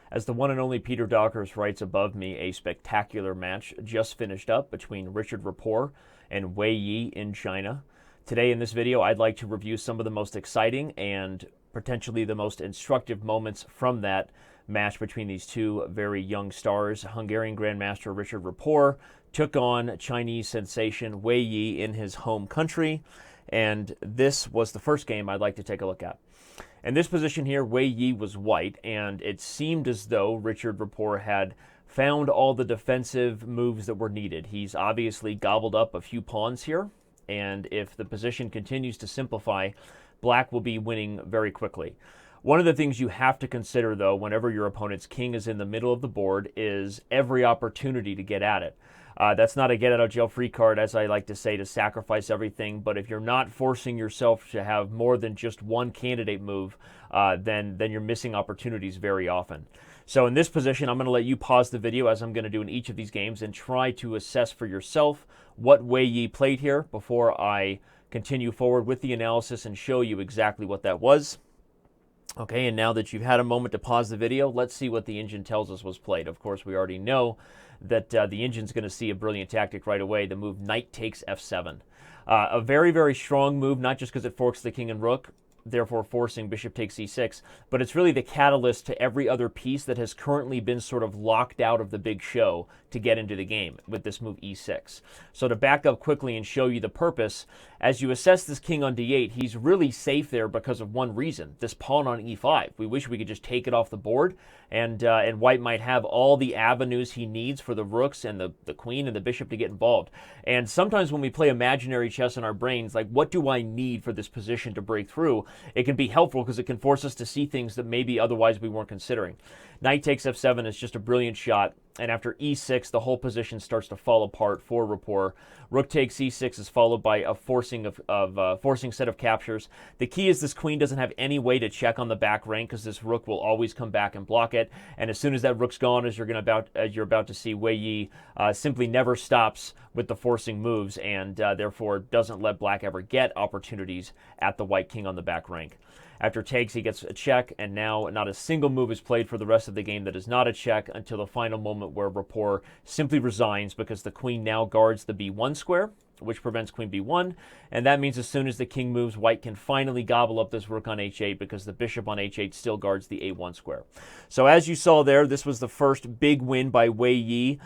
As the one and only Peter Dockers writes above me, a spectacular match just finished up between Richard Rapport and Wei Yi in China. Today in this video, I'd like to review some of the most exciting and potentially the most instructive moments from that match between these two very young stars. Hungarian Grandmaster Richard Rapport took on Chinese sensation Wei Yi in his home country, and this was the first game I'd like to take a look at. In this position here, Wei Yi was white, and it seemed as though Richard Rapport had found all the defensive moves that were needed. He's obviously gobbled up a few pawns here, and if the position continues to simplify, black will be winning very quickly. One of the things you have to consider, though, whenever your opponent's king is in the middle of the board is every opportunity to get at it. That's not a get-out-of-jail-free card, as I like to say, to sacrifice everything. But if you're not forcing yourself to have more than just one candidate move, then you're missing opportunities very often. So in this position, I'm going to let you pause the video, as I'm going to do in each of these games, and try to assess for yourself what Wei Yi played here before I continue forward with the analysis and show you exactly what that was. Okay, and now that you've had a moment to pause the video, let's see what the engine tells us was played. Of course, we already know that the engine's going to see a brilliant tactic right away, the move knight takes f7. A very, very strong move, not just because it forks the king and rook, therefore forcing bishop takes e6, but it's really the catalyst to every other piece that has currently been sort of locked out of the big show to get into the game with this move e6. So to back up quickly and show you the purpose, as you assess this king on d8, he's really safe there because of one reason, this pawn on e5. We wish we could just take it off the board, and white might have all the avenues he needs for the rooks and the queen and the bishop to get involved. And sometimes when we play imaginary chess in our brains, like, what do I need for this position to break through? It can be helpful because it can force us to see things that maybe otherwise we weren't considering. Knight takes f7 is just a brilliant shot, and after e6, the whole position starts to fall apart for Rapport. Rook takes e6 is followed by a forcing set of captures. The key is this queen doesn't have any way to check on the back rank because this rook will always come back and block it. And as soon as that rook's gone, as you're about to see, Wei Yi simply never stops with the forcing moves, and therefore doesn't let black ever get opportunities at the white king on the back rank. After takes, he gets a check, and now not a single move is played for the rest of the game that is not a check until the final moment where Rapport simply resigns because the queen now guards the b1 square, which prevents queen b1, and that means as soon as the king moves, white can finally gobble up this rook on h8 because the bishop on h8 still guards the a1 square. So as you saw there, this was the first big win by Wei Yi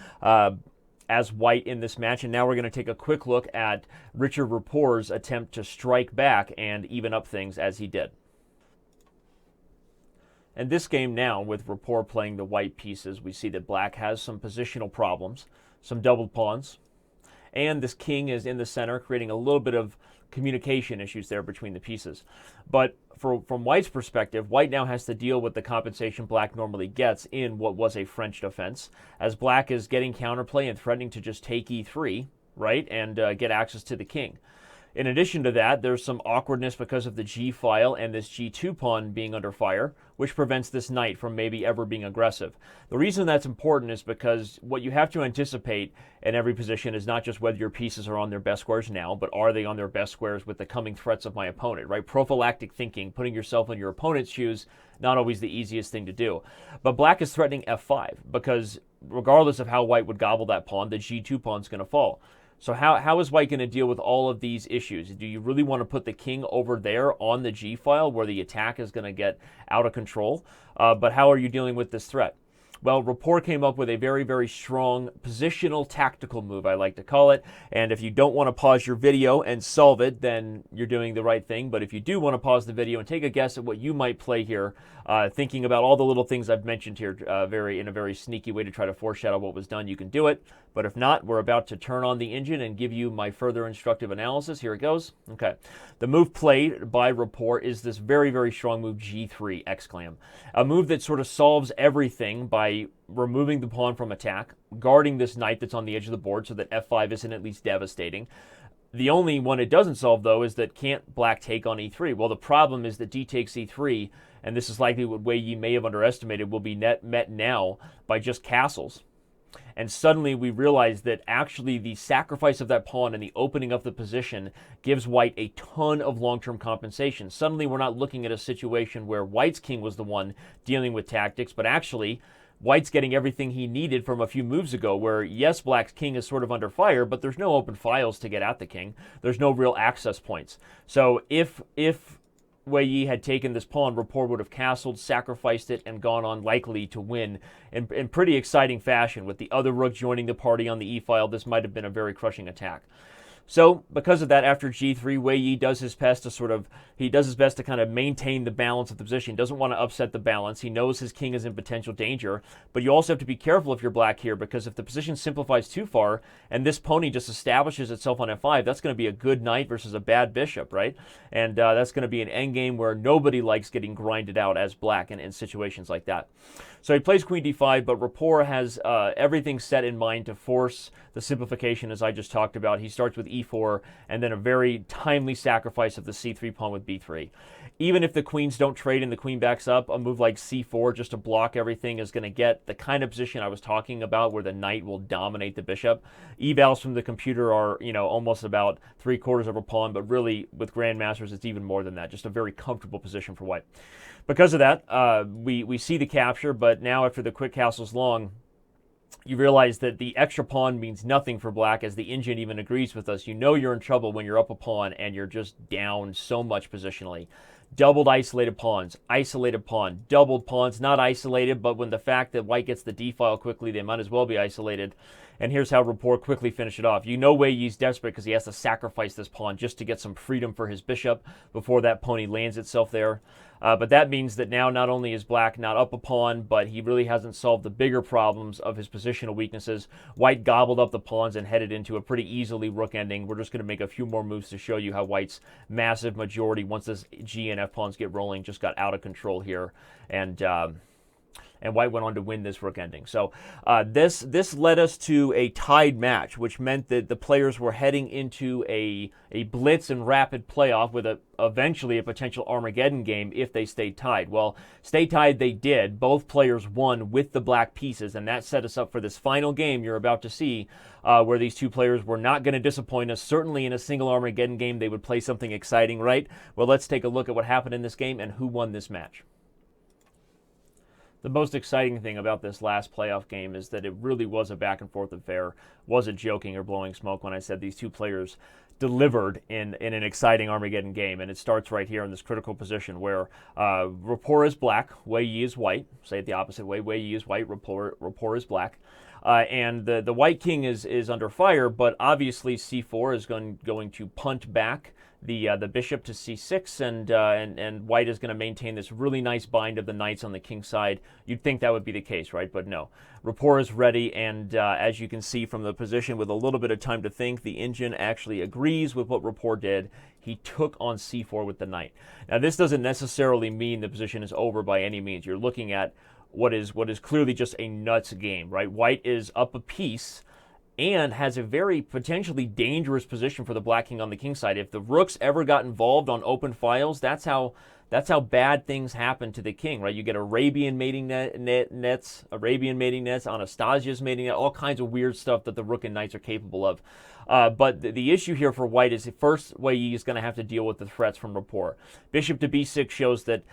as white in this match, and now we're going to take a quick look at Richard Rapport's attempt to strike back and even up things as he did. In this game now, with Rapport playing the white pieces, we see that black has some positional problems, some doubled pawns, and this king is in the center, creating a little bit of communication issues there between the pieces. But from white's perspective, white now has to deal with the compensation black normally gets in what was a French defense, as black is getting counterplay and threatening to just take e3, right, and get access to the king. In addition to that, there's some awkwardness because of the g-file and this g2 pawn being under fire, which prevents this knight from maybe ever being aggressive. The reason that's important is because what you have to anticipate in every position is not just whether your pieces are on their best squares now, but are they on their best squares with the coming threats of my opponent, right? Prophylactic thinking, putting yourself in your opponent's shoes, not always the easiest thing to do. But black is threatening f5 because regardless of how white would gobble that pawn, the g2 pawn's going to fall. So how is white going to deal with all of these issues? Do you really want to put the king over there on the g-file where the attack is going to get out of control? But how are you dealing with this threat? Well, Rapport came up with a very, very strong positional tactical move, I like to call it. And if you don't want to pause your video and solve it, then you're doing the right thing. But if you do want to pause the video and take a guess at what you might play here, thinking about all the little things I've mentioned here in a very sneaky way to try to foreshadow what was done, you can do it. But if not, we're about to turn on the engine and give you my further instructive analysis. Here it goes. Okay. The move played by Rapport is this very, very strong move, g3, exclam. A move that sort of solves everything by removing the pawn from attack, guarding this knight that's on the edge of the board so that f5 isn't at least devastating. The only one it doesn't solve, though, is that can't black take on e3? Well, the problem is that d takes e3, and this is likely what Wei Yi may have underestimated, will be met now by just castles. And suddenly we realize that actually the sacrifice of that pawn and the opening of the position gives white a ton of long-term compensation. Suddenly we're not looking at a situation where white's king was the one dealing with tactics, but actually white's getting everything he needed from a few moves ago, where yes, black's king is sort of under fire, but there's no open files to get at the king. There's no real access points. So if Wei Yi had taken this pawn, Rapport would have castled, sacrificed it, and gone on likely to win in pretty exciting fashion. With the other rook joining the party on the e-file, this might have been a very crushing attack. So, because of that, after g3, Wei Yi does his best to kind of maintain the balance of the position. He doesn't want to upset the balance. He knows his king is in potential danger, but you also have to be careful if you're black here, because if the position simplifies too far and this pony just establishes itself on f5, that's going to be a good knight versus a bad bishop, right? And that's going to be an endgame where nobody likes getting grinded out as black in situations like that. So he plays queen d5, but Rapport has everything set in mind to force the simplification as I just talked about. He starts with e4 and then a very timely sacrifice of the c3 pawn with b3. Even if the queens don't trade and the queen backs up, a move like c4 just to block everything is going to get the kind of position I was talking about where the knight will dominate the bishop. Evals from the computer are, almost about 3/4 of a pawn, but really with grandmasters it's even more than that. Just a very comfortable position for white. Because of that, we see the capture, but now after the quick castle's long, you realize that the extra pawn means nothing for black, as the engine even agrees with us. You know you're in trouble when you're up a pawn and you're just down so much positionally. Doubled isolated pawns, isolated pawn, doubled pawns, not isolated, but when the fact that white gets the d-file quickly, they might as well be isolated. And here's how Rapport quickly finished it off. You know Wei Yi's desperate because he has to sacrifice this pawn just to get some freedom for his bishop before that pony lands itself there. But that means that now not only is black not up a pawn, but he really hasn't solved the bigger problems of his positional weaknesses. White gobbled up the pawns and headed into a pretty easily rook ending. We're just going to make a few more moves to show you how white's massive majority, once this g and f pawns get rolling, just got out of control here. And white went on to win this rook ending. So this led us to a tied match, which meant that the players were heading into a blitz and rapid playoff with eventually a potential Armageddon game if they stayed tied. Well, stay tied they did. Both players won with the black pieces, and that set us up for this final game you're about to see, where these two players were not going to disappoint us. Certainly in a single Armageddon game, they would play something exciting, right? Well, let's take a look at what happened in this game and who won this match. The most exciting thing about this last playoff game is that it really was a back-and-forth affair. Wasn't joking or blowing smoke when I said these two players delivered in an exciting Armageddon game. And it starts right here in this critical position where Rapport is black, Wei Yi is white. Say it the opposite way. Wei Yi is white, Rapport is black. And the white king is under fire, but obviously c4 is going to punt back the bishop to c6, and white is going to maintain this really nice bind of the knights on the king side. You'd think that would be the case, right? But no. Rapport is ready, and as you can see from the position, with a little bit of time to think, the engine actually agrees with what Rapport did. He took on c4 with the knight. Now, this doesn't necessarily mean the position is over by any means. You're looking at what is clearly just a nuts game, right? White is up a piece and has a very potentially dangerous position for the black king on the king side. If the rooks ever got involved on open files, that's how bad things happen to the king, right? You get Arabian mating nets, Anastasia's mating net, all kinds of weird stuff that the rook and knights are capable of. But the issue here for white is first Wei Yi is going to have to deal with the threats from Rapport. Bishop to b6 shows that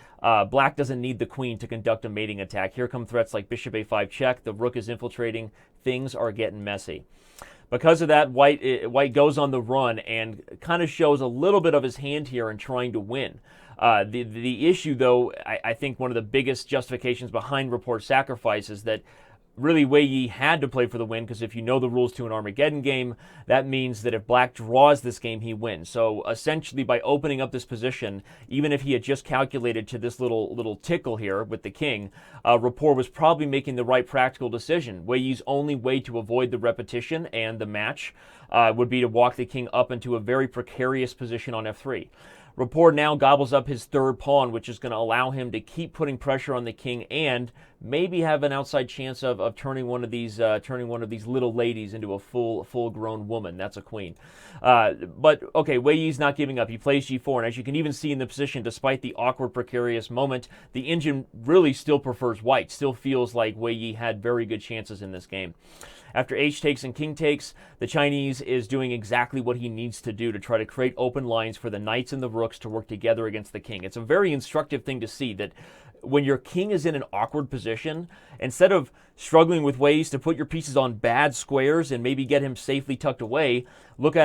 black doesn't need the queen to conduct a mating attack. Here come threats like bishop a5 check. The rook is infiltrating. Things are getting messy. Because of that, white goes on the run and kind of shows a little bit of his hand here in trying to win. The issue, though, I think one of the biggest justifications behind Rapport's sacrifice is that really Wei Yi had to play for the win, because if you know the rules to an Armageddon game, that means that if black draws this game, he wins. So essentially, by opening up this position, even if he had just calculated to this little tickle here with the king, Rapport was probably making the right practical decision. Wei Yi's only way to avoid the repetition and the match would be to walk the king up into a very precarious position on f3. Rapport now gobbles up his third pawn, which is going to allow him to keep putting pressure on the king and maybe have an outside chance of turning one of these little ladies into a full-grown woman. That's a queen. But okay, Wei Yi's not giving up. He plays g4, and as you can even see in the position, despite the awkward, precarious moment, the engine really still prefers white. Still feels like Wei Yi had very good chances in this game. After h takes and king takes, the Chinese is doing exactly what he needs to do to try to create open lines for the knights and the rooks to work together against the king. It's a very instructive thing to see that when your king is in an awkward position, instead of struggling with ways to put your pieces on bad squares and maybe get him safely tucked away, look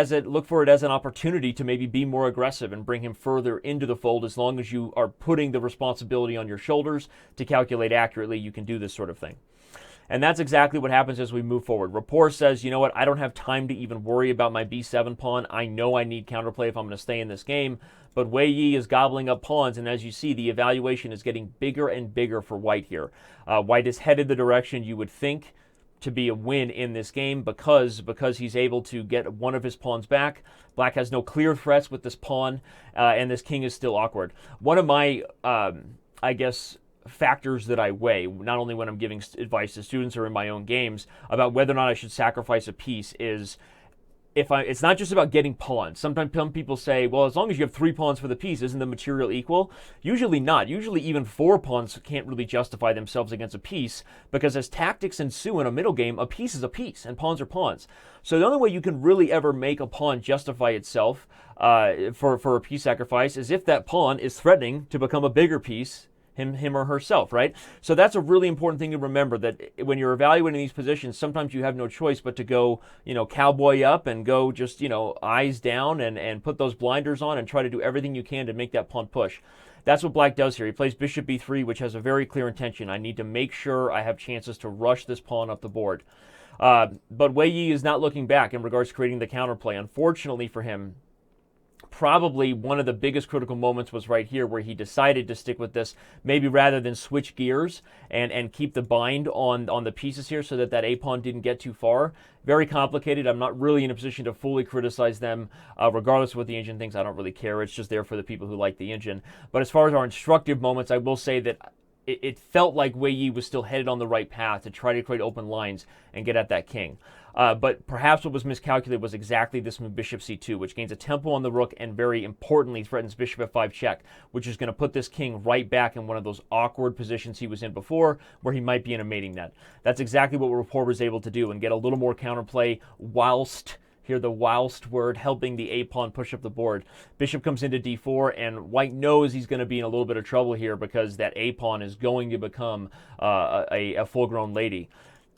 for it as an opportunity to maybe be more aggressive and bring him further into the fold. As long as you are putting the responsibility on your shoulders to calculate accurately, you can do this sort of thing. And that's exactly what happens as we move forward. Rapport says, you know what, I don't have time to even worry about my b7 pawn. I know I need counterplay if I'm going to stay in this game. But Wei Yi is gobbling up pawns, and as you see, the evaluation is getting bigger and bigger for white here. White is headed the direction you would think to be a win in this game because he's able to get one of his pawns back. Black has no clear threats with this pawn, and this king is still awkward. One of my, I guess, factors that I weigh, not only when I'm giving advice to students or in my own games, about whether or not I should sacrifice a piece is it's not just about getting pawns. Sometimes some people say, well, as long as you have 3 pawns for the piece, isn't the material equal? Usually not. Usually even 4 pawns can't really justify themselves against a piece, because as tactics ensue in a middle game, a piece is a piece and pawns are pawns. So the only way you can really ever make a pawn justify itself for a piece sacrifice is if that pawn is threatening to become a bigger piece, him or herself, right? So that's a really important thing to remember, that when you're evaluating these positions, sometimes you have no choice but to go, cowboy up and go just, eyes down and put those blinders on and try to do everything you can to make that pawn push. That's what Black does here. He plays bishop b3, which has a very clear intention. I need to make sure I have chances to rush this pawn up the board. But Wei Yi is not looking back in regards to creating the counterplay. Unfortunately for him, probably one of the biggest critical moments was right here, where he decided to stick with this, maybe rather than switch gears and keep the bind on the pieces here so that a pawn didn't get too far. Very complicated. I'm not really in a position to fully criticize them, regardless of what the engine thinks. I don't really care. It's just there for the people who like the engine. But as far as our instructive moments, I will say that it felt like Wei Yi was still headed on the right path to try to create open lines and get at that king. But perhaps what was miscalculated was exactly this move, bishop c2, which gains a tempo on the rook and very importantly threatens bishop f5 check, which is going to put this king right back in one of those awkward positions he was in before, where he might be in a mating net. That's exactly what Rapport was able to do and get a little more counterplay whilst, here the whilst word, helping the a-pawn push up the board. Bishop comes into d4, and white knows he's going to be in a little bit of trouble here because that a-pawn is going to become a full-grown lady.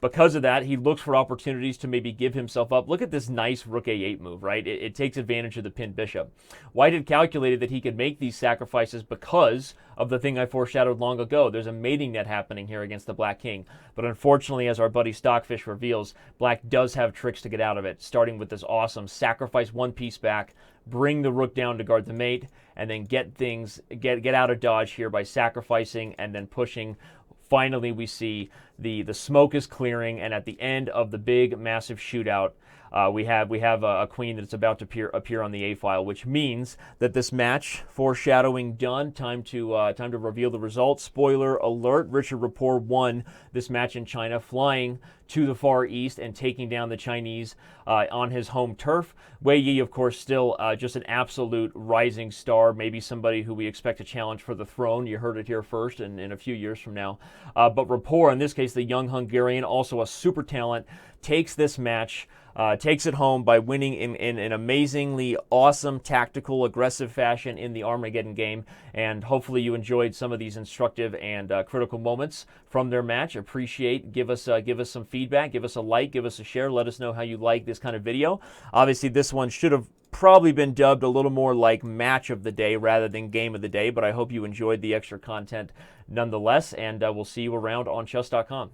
Because of that, he looks for opportunities to maybe give himself up. Look at this nice rook a8 move, right? It takes advantage of the pinned bishop. White had calculated that he could make these sacrifices because of the thing I foreshadowed long ago. There's a mating net happening here against the black king. But unfortunately, as our buddy Stockfish reveals, black does have tricks to get out of it, starting with this awesome sacrifice one piece back, bring the rook down to guard the mate, and then get out of dodge here by sacrificing and then pushing. Finally, we see the smoke is clearing, and at the end of the big, massive shootout, we have a queen that's about to appear on the A file, which means that this match, foreshadowing done, time to reveal the results. Spoiler alert: Richard Rapport won this match in China, flying to the Far East and taking down the Chinese on his home turf. Wei Yi, of course, still just an absolute rising star, maybe somebody who we expect to challenge for the throne. You heard it here first, and in a few years from now. But Rapport, in this case, the young Hungarian, also a super talent, takes this match, takes it home by winning in an amazingly awesome, tactical, aggressive fashion in the Armageddon game. And hopefully you enjoyed some of these instructive and critical moments from their match. Appreciate. Give us some feedback. Give us a like. Give us a share. Let us know how you like this kind of video. Obviously, this one should have probably been dubbed a little more like match of the day rather than game of the day, but I hope you enjoyed the extra content nonetheless, and we'll see you around on Chess.com.